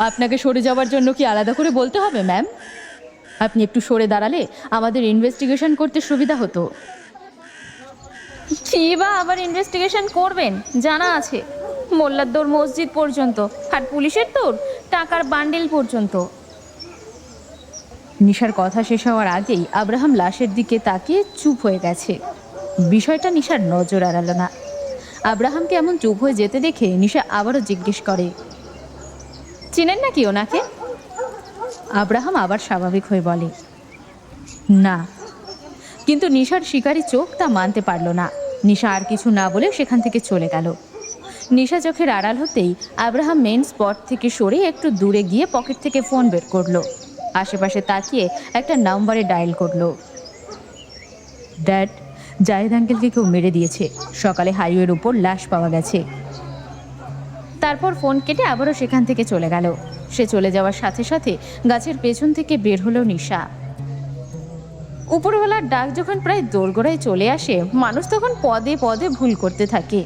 আপনাকে সরে যাওয়ার জন্য কি আলাদা করে বলতে হবে ম্যাম? আপনি একটু সরে দাঁড়ালে আমাদের ইনভেস্টিগেশন করতে সুবিধা হতো। কি বা আবার ইনভেস্টিগেশন করবেন? জানা আছে, মোল্লাদ্দৌর মসজিদ পর্যন্ত, আর পুলিশের তোর টাকার বান্ডেল পর্যন্ত। নিশার কথা শেষ হওয়ার আগেই আব্রাহাম লাশের দিকে তাকিয়ে চুপ হয়ে গেছে। বিষয়টা নিশার নজর এড়াল না। আব্রাহামকে এমন চুপ হয়ে যেতে দেখে নিশা আবারও জিজ্ঞেস করে, চিনেন নাকি ওনাকে? আব্রাহাম আবার স্বাভাবিক হয়ে বলে, না। কিন্তু নিশার শিকারী চোখ তা মানতে পারল না। নিশা আর কিছু না বলে সেখান থেকে চলে গেল। নিশা চোখের আড়াল হতেই আব্রাহাম মেন স্পট থেকে সরে একটু দূরে গিয়ে পকেট থেকে ফোন বের করলো। আশেপাশে তাকিয়ে একটা নাম্বারে ডায়াল করলো। ড্যাড, জাহিদ আঙ্কেলকে কেউ মেরে দিয়েছে, সকালে হাইওয়ের উপর লাশ পাওয়া গেছে। তারপর ফোন কেটে আবারও সেখান থেকে চলে গেল। সে চলে যাওয়ার সাথে সাথে গাছের পেছন থেকে বের হলো নিশা। উপরওয়ালার ডাক যখন প্রায় দোরগোড়ায় চলে আসে, মানুষ তখন পদে পদে ভুল করতে থাকে।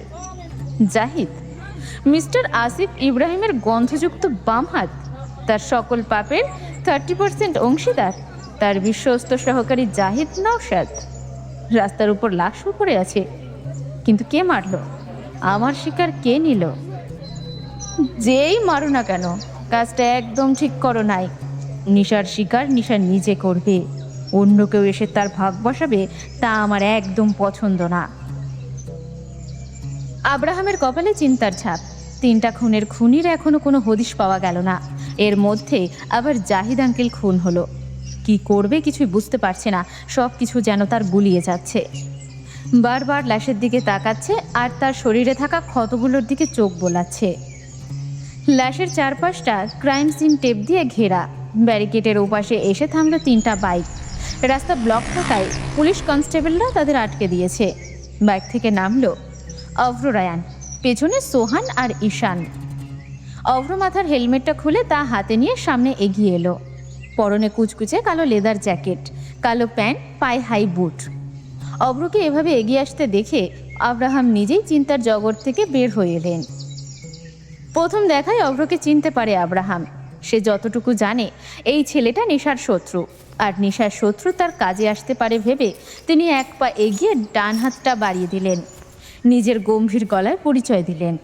জাহিদ, মিস্টার আসিফ ইব্রাহিমের গন্ধযুক্ত বাম হাত, তার সকল পাপের 30% অংশীদার, তার বিশ্বস্ত সহকারী জাহিদ নওশাদ রাস্তার উপর লাশ পড়ে আছে। কিন্তু কে মারলো? আমার শিকার কে নিল? যেই মারো না কেন, কাজটা একদম ঠিক করো নাই। নিশার শিকার নিশা নিজে করবে, অন্য কেউ এসে তার ভাগ বসাবে তা আমার একদম পছন্দ না। আব্রাহামের কপালে চিন্তার ছাপ। 3টা খুনের খুনির এখনো কোনো হদিশ পাওয়া গেল না। এর মধ্যে আবার জাহিদ আঙ্কেল খুন হলো। কি করবে কিছুই বুঝতে পারছে না, সব কিছু যেন তার গুলিয়ে যাচ্ছে। বারবার লাশের দিকে তাকাচ্ছে আর তার শরীরে থাকা ক্ষতগুলোর দিকে চোখ বোলাচ্ছে। লাশের চারপাশটা ক্রাইম সিন টেপ দিয়ে ঘেরা। ব্যারিকেডের ওপাশে এসে থামলো 3টা বাইক। রাস্তা ব্লক থাকায় পুলিশ কনস্টেবলরা তাদের আটকে দিয়েছে। বাইক থেকে নামলো অভ্র রায়ান, পেছনে সোহান আর ঈশান। অভ্র মাথার হেলমেটটা খুলে তা হাতে নিয়ে সামনে এগিয়ে এলো। পরনে কুচকুচে কালো লেদার জ্যাকেট, কালো প্যান্ট, পায়ে হাই বুট। অভ্রকে এভাবে এগিয়ে আসতে দেখে আব্রাহাম নিজেই চিন্তার জগৎ থেকে বের হয়ে এলেন। প্রথম দেখায় অভ্রকে চিনতে পারে আব্রাহাম। সে যতটুকু জানে, এই ছেলেটা নেশার শত্রু, আর নেশার শত্রু তার কাজে আসতে পারে ভেবে তিনি এক পা এগিয়ে ডান হাতটা বাড়িয়ে দিলেন। নিজের গম্ভীর গলায় পরিচয় দিলেন,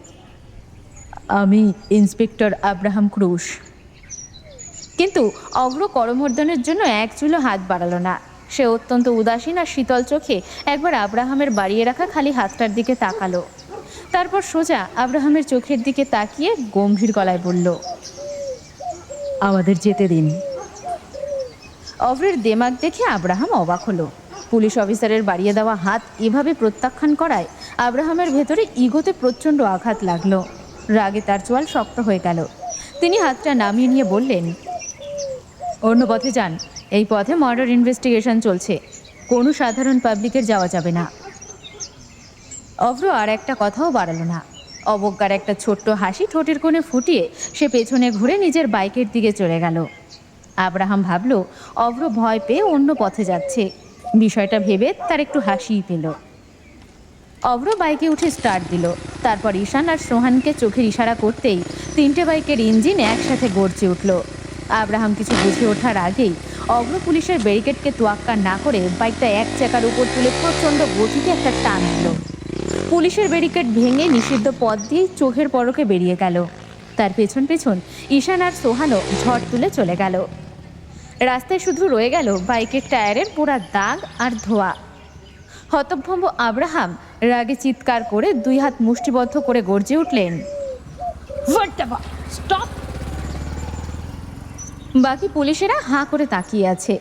আমি ইন্সপেক্টর আব্রাহাম ক্রুশ। কিন্তু অভ্র করমর্দনের জন্য এক চুলো হাত বাড়ালো না। সে অত্যন্ত উদাসীন আর শীতল চোখে একবার আব্রাহামের বাড়িয়ে রাখা খালি হাতটার দিকে তাকালো। তারপর সোজা আব্রাহামের চোখের দিকে তাকিয়ে গম্ভীর গলায় বলল, আমাদের যেতে দিন। অভ্রের দেমাগ দেখে আব্রাহাম অবাক হলো। পুলিশ অফিসারের বাড়িয়ে দেওয়া হাত এভাবে প্রত্যাখ্যান করায় আব্রাহামের ভেতরে ইগোতে প্রচণ্ড আঘাত লাগলো। রাগে তার চোয়াল শক্ত হয়ে গেল। তিনি হাতটা নামিয়ে নিয়ে বললেন, অন্য পথে যান, এই পথে মার্ডার ইনভেস্টিগেশন চলছে, কোনো সাধারণ পাবলিকের যাওয়া যাবে না। অভ্র আর একটা কথাও বাড়ালো না। অবজ্ঞার একটা ছোট্ট হাসি ঠোঁটের কোণে ফুটিয়ে সে পেছনে ঘুরে নিজের বাইকের দিকে চলে গেল। আব্রাহাম ভাবল অভ্র ভয় পেয়ে অন্য পথে যাচ্ছে। বিষয়টা ভেবে তার একটু হাসিই পেল। অভ্র বাইকে উঠে স্টার্ট দিল। তারপর ঈশান আর সোহানকে চোখের ইশারা করতেই 3টে বাইকের ইঞ্জিন একসাথে গর্জে উঠল। আব্রাহাম কিছু বুঝে ওঠার আগেই অভ্র পুলিশের ব্যারিকেডকে তোয়াক্কা না করে বাইকটা এক চাকার উপর তুলে প্রচণ্ড গতিতে একটা টান দিল। পুলিশের ব্যারিকেড ভেঙে নিষিদ্ধ পথ দিয়ে চোখের পলকে বেরিয়ে গেল। তার পেছন পেছন ঈশান আর সোহানও ঝড় তুলে চলে গেল। রাস্তায় শুধু রয়ে গেল বাইকের টায়ারের পোড়া দাগ আর ধোয়া। হতভম্ব আব্রাহাম রাগে চিৎকার করে 2 হাত মুষ্টিবদ্ধ করে গর্জে উঠলেন, স্টপ! বাকি পুলিশেরা হাঁ করে তাকিয়ে আছে।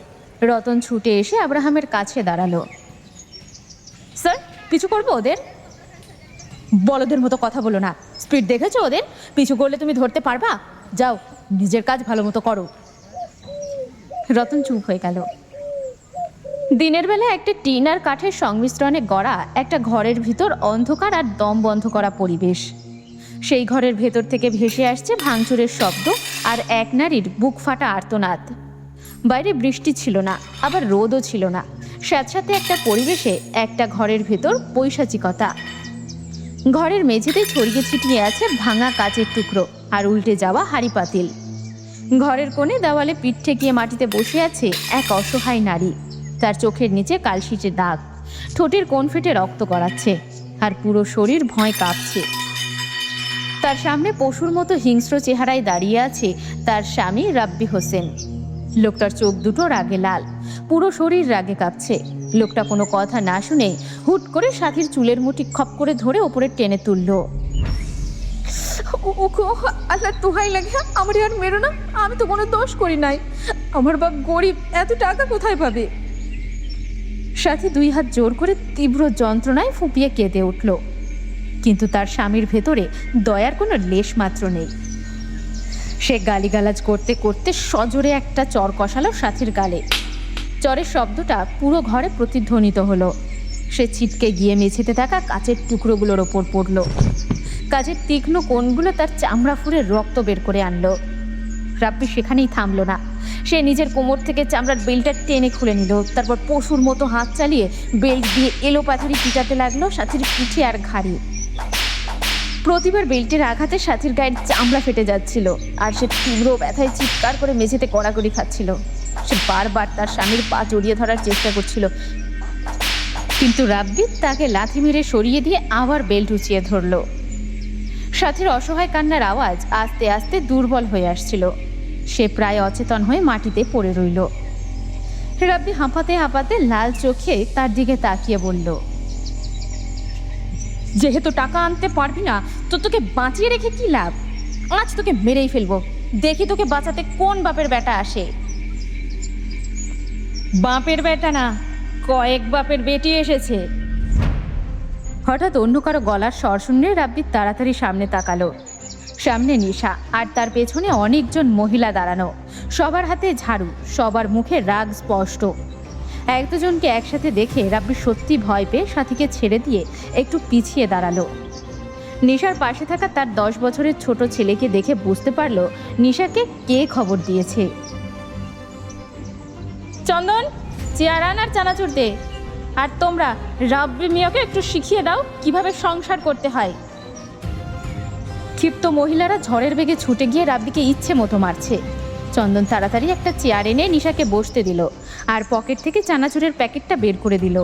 রতন ছুটে এসে আব্রাহামের কাছে দাঁড়ালো। স্যার, পিছু করবো ওদের? বলদের মতো কথা বলো না। স্পিড দেখেছো ওদের? পিছু করলে তুমি ধরতে পারবা? যাও, নিজের কাজ ভালো মতো করো। রতন চুপ হয়ে গেল। দিনের বেলা একটা টিন আর কাঠের সংমিশ্রণে গড়া একটা ঘরের ভিতর অন্ধকার আর দম বন্ধ করা পরিবেশ। সেই ঘরের ভেতর থেকে ভেসে আসছে ভাঙচুরের শব্দ আর এক নারীর বুক ফাটা আর্তনাদ। বাইরে বৃষ্টি ছিল না, আবার রোদও ছিল না। স্যাঁতস্যাঁতে একটা পরিবেশে একটা ঘরের ভেতর পৈশাচিকতা। ঘরের মেঝেতে ছড়িয়ে ছিটিয়ে আছে ভাঙা কাচের টুকরো আর উল্টে যাওয়া হাঁড়ি পাতিল। ঘরের কোণে দেওয়ালে পিঠ ঠেকিয়ে মাটিতে বসে আছে এক অসহায় নারী। তার চোখের নিচে কালশিটে দাগ, ঠোঁটের কোণ ফেটে রক্ত গড়াচ্ছে, আর পুরো শরীর ভয় কাঁপছে। তার সামনে পশুর মতো হিংস্র চেহারায় দাঁড়িয়ে আছে তার স্বামী রাব্বি হোসেন। লোকটার চোখ দুটো রাগে লাল, পুরো শরীর রাগে কাঁপছে। লোকটা কোনো কথা না শুনে হুট করে সাথীর চুলের মুঠি খপ করে ধরে ওপরে টেনে তুলল। আল্লাহ তোহাই লাগে, আমার আর মেরো না, আমি তো কোনো দোষ করি নাই। আমার বাপ গরিব, এত টাকা কোথায় পাবে? সাথী 2 হাত জোর করে তীব্র যন্ত্রণায় ফুঁপিয়ে কেঁদে উঠল, কিন্তু তার স্বামীর ভেতরে দয়ার কোনো লেশ মাত্র নেই। সে গালিগালাজ করতে করতে সজোরে একটা চর কষালো সাথীর গালে। চরের শব্দটা পুরো ঘরে প্রতিধ্বনিত হলো। সে ছিটকে গিয়ে মেঝেতে থাকা কাচের টুকরোগুলোর ওপর পড়ল। কাচের তীক্ষ্ণ কোণগুলো তার চামড়া ফুঁড়ে রক্ত বের করে আনলো। রাব্বি সেখানেই থামলো না। সে নিজের কোমর থেকে চামড়ার বেল্টটা টেনে খুলে নিল। তারপর পশুর মতো হাত চালিয়ে বেল্ট দিয়ে এলোপাথারি পিটাতে লাগলো সাথীর পিঠে আর ঘাড়ে। প্রতিবার বেল্টের আঘাতে সাথীর গায়ের চামড়া ফেটে যাচ্ছিল, আর সে তীব্র ব্যথায় চিৎকার করে মেঝেতে কড়াকড়ি খাচ্ছিল। সে বারবার তার স্বামীর পা জড়িয়ে ধরার চেষ্টা করছিল, কিন্তু রাব্বি তাকে লাথি মেরে সরিয়ে দিয়ে আবার বেল্ট উঁচিয়ে ধরল। সাথীর অসহায় কান্নার আওয়াজ আস্তে আস্তে দুর্বল হয়ে আসছিল। সে প্রায় অচেতন হয়ে মাটিতে পড়ে রইল। রাব্বি হাঁপাতে হাঁপাতে লাল চোখে তার দিকে তাকিয়ে বলল, যেহেতু টাকা আনতে পারবি না তো তোকে বাঁচিয়ে রেখে কি লাভ? আজ তোকে মেরেই ফেলবো, দেখি তোকে বাঁচাতে কোন বাপের বেটা আসে। বাপের বেটা না, কয়েক বাপের বেটি এসেছে। হঠাৎ অন্য কারো গলার স্বর শুনে রাব্বি তাড়াতাড়ি সামনে তাকালো। সামনে নিশা, আর তার পেছনে অনেকজন মহিলা দাঁড়ানো। সবার হাতে ঝাড়ু, সবার মুখে রাগ স্পষ্ট। এক দুজনকে একসাথে দেখে রাব্বি সত্যি ভয় পেয়ে সাথীকে ছেড়ে দিয়ে একটু পিছিয়ে দাঁড়ালো। নিশার পাশে থাকা তার 10 বছরের ছোট ছেলেকে দেখে বুঝতে পারলো নিশাকে কে খবর দিয়েছে। চন্দন, চেয়ার আন আর চানাচুর দে। আর তোমরা রাব্বি মিয়াকে একটু শিখিয়ে দাও কিভাবে সংসার করতে হয়। ক্ষিপ্ত মহিলারা ঝড়ের বেগে ছুটে গিয়ে রাব্বিকে ইচ্ছে মতো মারছে। চন্দন তাড়াতাড়ি একটা চেয়ার এনে নিশাকে বসতে দিল, আর পকেট থেকে চানাচুরের প্যাকেটটা বের করে দিল।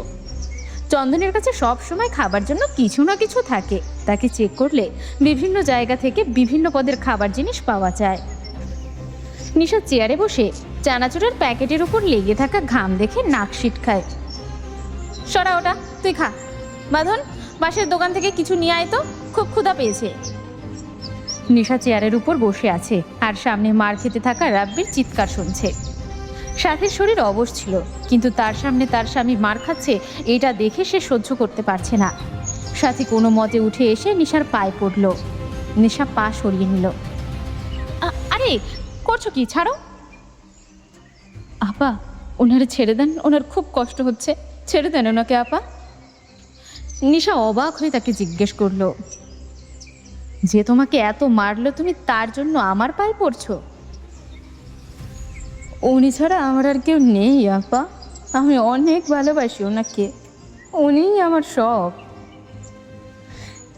চন্দনের কাছে সব সময় খাবার জন্য কিছু না কিছু থাকে। তাকে চেক করলে বিভিন্ন জায়গা থেকে বিভিন্ন পদের খাবার জিনিস পাওয়া যায়। নিশা চেয়ারে বসে চানাচুরের প্যাকেটের উপর লেগে থাকা ঘাম দেখে নাক সিটকায়। সরা ওটা, তুই খা। বাঁধন, পাশের দোকান থেকে কিছু নিয়ে আয় তো, খুব ক্ষুধা পেয়েছে। নিশা চেয়ারের উপর বসে আছে আর সামনে মার খেতে থাকা রাব্বির চিৎকার শুনছে। সাথীর শরীর অবশ ছিল, কিন্তু তার সামনে তার স্বামী মার খাচ্ছে এটা দেখে সে সহ্য করতে পারছে না। সাথী কোনো মতে উঠে এসে নিশার পায়ে পড়ল। নিশা পা সরিয়ে নিল। আরে করছো কি? ছাড়ো। আপা, ওনারে ছেড়ে দেন, ওনার খুব কষ্ট হচ্ছে, ছেড়ে দেন ওনাকে আপা। নিশা অবাক হয়ে তাকে জিজ্ঞেস করলো, যে তোমাকে এত মারলো তুমি তার জন্য আমার পায়ে পড়ছো? উনি ছাড়া আমার আর কেউ নেই আপা, আমি অনেক ভালোবাসি ওনাকে, উনিই আমার সব।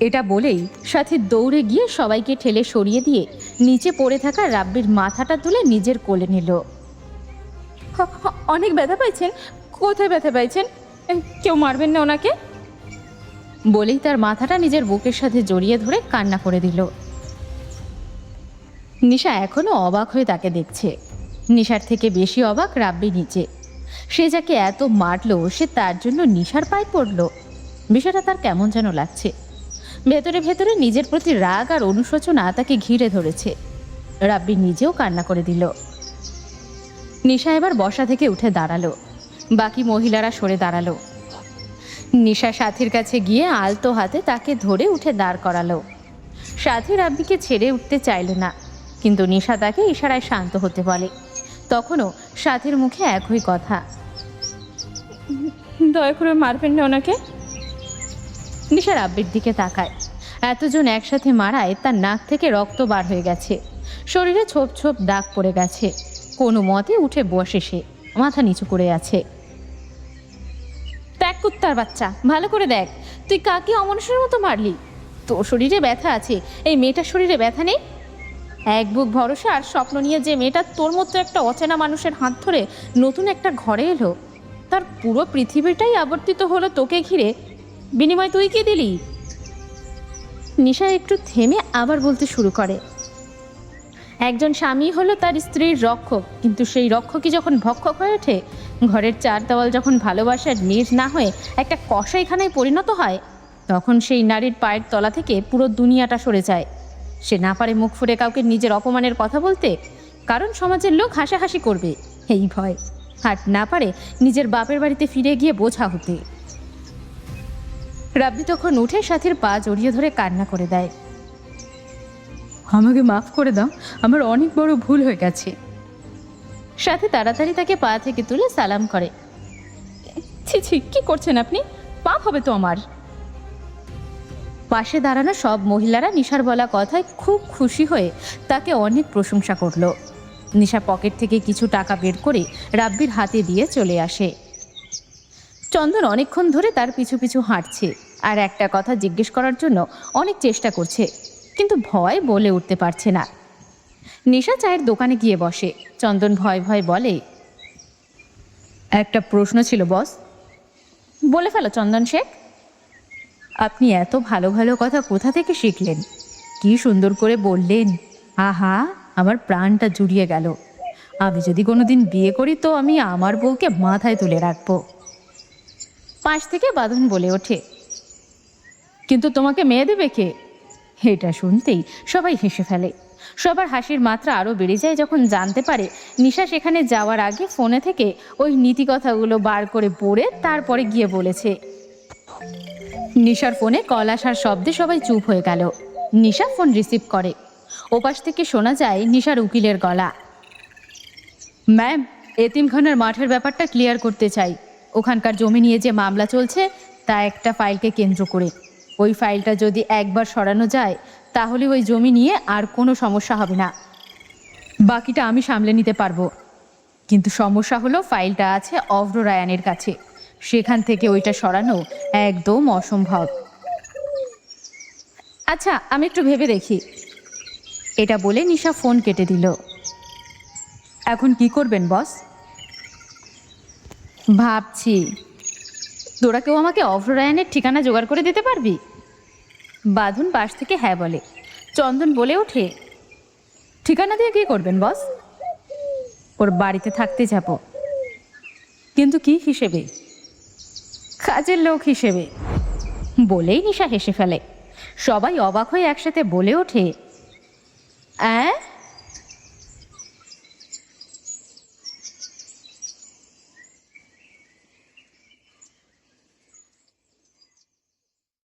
এটা বলেই সাথে দৌড়ে গিয়ে সবাইকে ঠেলে সরিয়ে দিয়ে নিচে পড়ে থাকা রাব্বির মাথাটা তুলে নিজের কোলে নিল। অনেক ব্যথা পাইছেন? কোথায় ব্যথা পাইছেন? কেউ মারবেন না ওনাকে, বলেই তার মাথাটা নিজের বুকের সাথে জড়িয়ে ধরে কান্না করে দিল। নিশা এখনো অবাক হয়ে তাকে দেখছে। নিশার থেকে বেশি অবাক রাব্বি নিচে। সে যাকে এত মারলো সে তার জন্য নিশার পায়ে পড়ল। বিষয়টা তার কেমন যেন লাগছে। ভেতরে ভেতরে নিজের প্রতি রাগ আর অনুশোচনা তাকে ঘিরে ধরেছে। রাব্বি নিজেও কান্না করে দিল। নিশা এবার বসা থেকে উঠে দাঁড়ালো। বাকি মহিলারা সরে দাঁড়ালো। নিশা সাথীর কাছে গিয়ে আলতো হাতে তাকে ধরে উঠে দাঁড় করালো। সাথী রাব্বিকে ছেড়ে উঠতে চাইল না, কিন্তু নিশা তাকে ইশারায় শান্ত হতে বলে। তখনও সাথীর মুখে একই কথা, দয়া করে মারবেন না ওনাকে। নিশা রাব্বির দিকে তাকায়। এতজন একসাথে মারায় তার নাক থেকে রক্ত বার হয়ে গেছে, শরীরে ছোপ ছোপ দাগ পড়ে গেছে। কোনো মতে উঠে বসে সে মাথা নিচু করে আছে। দেখ কুত্তার বাচ্চা, ভালো করে দেখ, তুই কাকে অমানুষের মতো মারলি? তোর শরীরে ব্যথা আছে, এই মেয়েটার শরীরে ব্যথা নেই? এক বুক ভরসা আর স্বপ্ন নিয়ে যে মেয়েটা তোর মতো একটা অচেনা মানুষের হাত ধরে নতুন একটা ঘরে এলো, তার পুরো পৃথিবীটাই আবর্তিত হলো তোকে ঘিরে, বিনিময় তুই কি দিলি? নিশা একটু থেমে আবার বলতে শুরু করে, একজন স্বামী হলো তার স্ত্রীর রক্ষক, কিন্তু সেই রক্ষকই যখন ভক্ষক হয়ে ওঠে, ঘরের চার দেওয়াল যখন ভালোবাসার নিজ না হয়ে একটা কসাইখানায় পরিণত হয়, তখন সেই নারীর পায়ের তলা থেকে পুরো দুনিয়াটা সরে যায়। সে না পারে মুখ ফুটে কাউকে নিজের অপমানের কথা বলতে, কারণ সমাজের লোক হাসাহাসি করবে এই ভয়। হাট না পারে নিজের বাপের বাড়িতে ফিরে গিয়ে বোঝা হতে। রাব্বি তখন উঠে সাথীর পা জড়িয়ে ধরে কান্না করে দেয়। আমাকে মাফ করে দাও, আমার অনেক বড় ভুল হয়ে গেছে। সাথে তাড়াতাড়ি তাকে পা থেকে তুলে সালাম করে। ছি ছি, কি করছেন আপনি? পাপ হবে তো আমার। পাশে দাঁড়ানো সব মহিলারা নিশার বলা কথায় খুব খুশি হয়ে তাকে অনেক প্রশংসা করলো। নিশা পকেট থেকে কিছু টাকা বের করে রাব্বির হাতে দিয়ে চলে আসে। চন্দন অনেকক্ষণ ধরে তার পিছু পিছু হাঁটছে আর একটা কথা জিজ্ঞেস করার জন্য অনেক চেষ্টা করছে, কিন্তু ভয় বলে উঠতে পারছে না। নিশা চায়ের দোকানে গিয়ে বসে। চন্দন ভয় ভয় বলে, একটা প্রশ্ন ছিল বস। বলে ফেলো চন্দন শেখ। আপনি এত ভালো ভালো কথা কোথা থেকে শিখলেন? কি সুন্দর করে বললেন, আহা, আমার প্রাণটা জুড়িয়ে গেল। আমি যদি কোনোদিন বিয়ে করি তো আমি আমার বউকে মাথায় তুলে রাখবো। পাশ থেকে বাঁধন বলে ওঠে, কিন্তু তোমাকে মেয়ে দেবে কে? এটা শুনতেই সবাই হেসে ফেলে। সবার হাসির মাত্রা আরও বেড়ে যায় যখন জানতে পারে নিশা সেখানে যাওয়ার আগে ফোনে থেকে ওই নীতি কথাগুলো বার করে পড়ে তারপরে গিয়ে বলেছে। নিশার ফোনে কল আসার শব্দে সবাই চুপ হয়ে গেল। নিশা ফোন রিসিভ করে। ওপাশ থেকে শোনা যায় নিশার উকিলের গলা। ম্যাম, এতিমখানার মাঠের ব্যাপারটা ক্লিয়ার করতে চাই। ওখানকার জমি নিয়ে যে মামলা চলছে তা একটা ফাইলকে কেন্দ্র করে। ওই ফাইলটা যদি একবার সরানো যায় তাহলে ওই জমি নিয়ে আর কোনো সমস্যা হবে না। বাকিটা আমি সামলে নিতে পারবো। কিন্তু সমস্যা হলো ফাইলটা আছে অভ্র রায়ানের কাছে, সেখান থেকে ওইটা সরানো একদম অসম্ভব। আচ্ছা, আমি একটু ভেবে দেখি। এটা বলে নিশা ফোন কেটে দিল। এখন কি করবেন বস? ভাবছি। তোরা কেউ আমাকে অভ্র রায়ানের ঠিকানা জোগাড় করে দিতে পারবি? বাঁধন পাশ থেকে হ্যাঁ বলে। চন্দন বলে ওঠে, ঠিকানা দিয়ে কী করবেন বস? ওর বাড়িতে থাকতে যাব। কিন্তু কি হিসেবে? কাজের লোক হিসেবে। বলেই নিশা হেসে ফেলে। সবাই অবাক হয়ে একসাথে বলে ওঠে, অ্যাঁ?